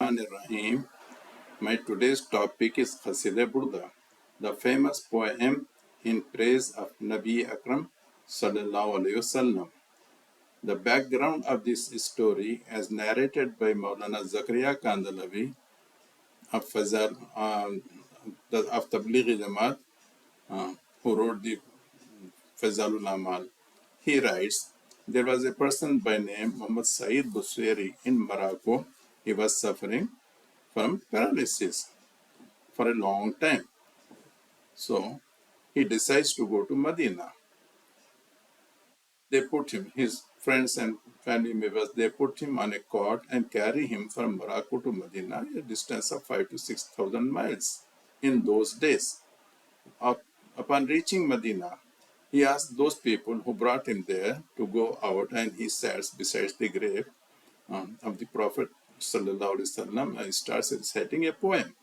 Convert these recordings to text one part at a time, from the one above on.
Rahim. My today's topic is Qasida Burdah, the famous poem in praise of Nabi Akram sallallahu alaihi wasallam. The background of this story, as narrated by Maulana Zakaria Kandalawi of of Tablighi Jamaat, who wrote the Fazalul Amal. He writes, there was a person by name Muhammad Saeed Busweri in Morocco. He was suffering from paralysis for a long time. So he decides to go to Medina. They put him, his friends and family members, they put him on a cart and carry him from Morocco to Medina, a distance of 5,000 to 6,000 miles in those days. Upon reaching Medina, he asked those people who brought him there to go out, and he sat beside the grave of the Prophet Sallallahu Alaihi Wasallam and starts reciting a poem.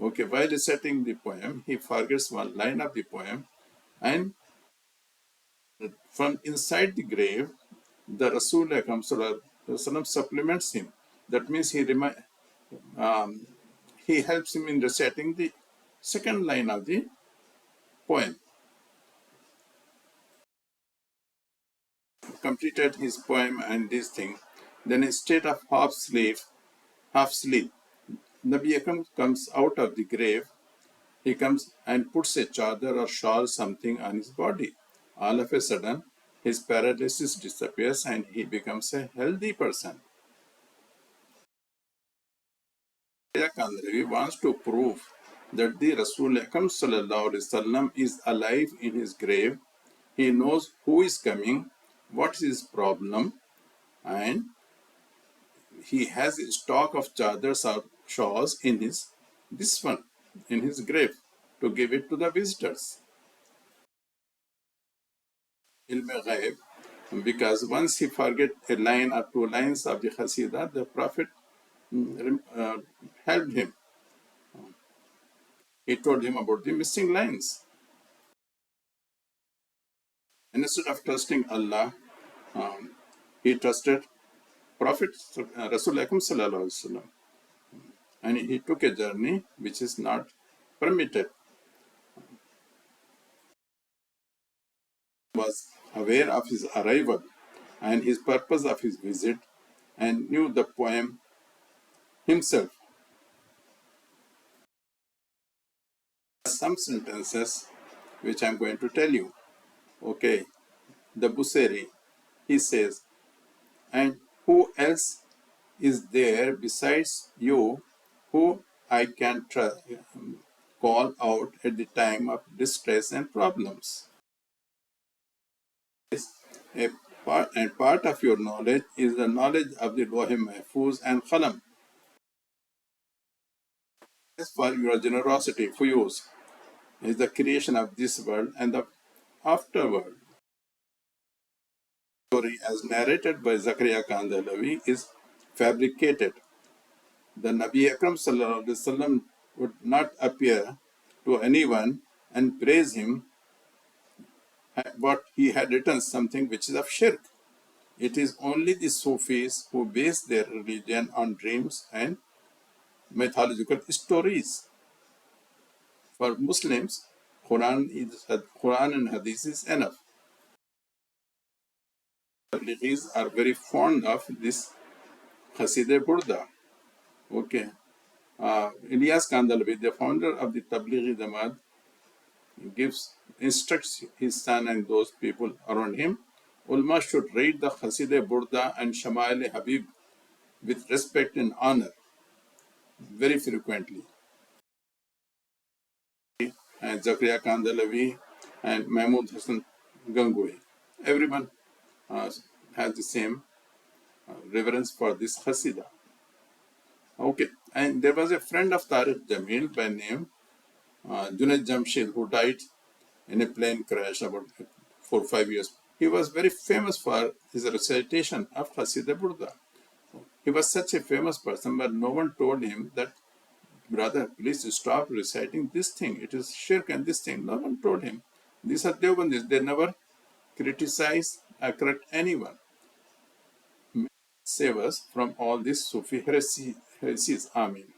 Okay, while reciting the poem, he forgets one line of the poem, and from inside the grave, the Rasul supplements him. That means he helps him in reciting the second line of the poem. Completed his poem and this thing. Then, in state of half sleep, Nabi Akram comes out of the grave. He comes and puts a chadar or shawl something on his body. All of a sudden, his paralysis disappears and he becomes a healthy person. Kandalawi wants to prove that the Rasul Akram sallallahu alaihi wasallam is alive in his grave. He knows who is coming, what is his problem, and he has a stock of chadars or shawls in his grave to give it to the visitors. Ilm ghaib, because once he forget a line or two lines of the Qasida, the Prophet helped him. He told him about the missing lines. And instead of trusting Allah, he trusted Prophet Rasul Akram sallallahu alaihi wasallam, and he took a journey which is not permitted. He was aware of his arrival and his purpose of his visit, and knew the poem himself. Some sentences which I'm going to tell you. Okay, the Busiri, he says, and who else is there besides you who I can call out at the time of distress and problems? Part of your knowledge is the knowledge of the Lohe Mahfuz and Qalam. As for your generosity, Fuyuz, is the creation of this world and the afterworld. Story, as narrated by Zakaria Kandalawi, is fabricated. The Nabi Akram sallallahu alaihi wasallam would not appear to anyone and praise him, but he had written something which is of Shirk. It is only the Sufis who base their religion on dreams and mythological stories. For Muslims, Quran and Hadith is enough. Tablighis are very fond of this Qasida Burdah. Okay. Ilyas Kandalawi, the founder of the Tablighi Jamaat, instructs his son and those people around him, ulama should read the Qasida Burdah and Shamail Habib with respect and honor very frequently. And Zakaria Kandalawi and Mahmud Hassan Gangohi, everyone has the same reverence for this Qasida. Okay, and there was a friend of Tariq Jamil by name Junaid Jamshid, who died in a plane crash about 4 or 5 years. He was very famous for his recitation of Qasida Burdah. He was such a famous person, but no one told him that, brother, please stop reciting this thing. It is shirk and this thing. No one told him. These are Deobandis. They never criticize or correct anyone. Save us from all this Sufi It says Amin.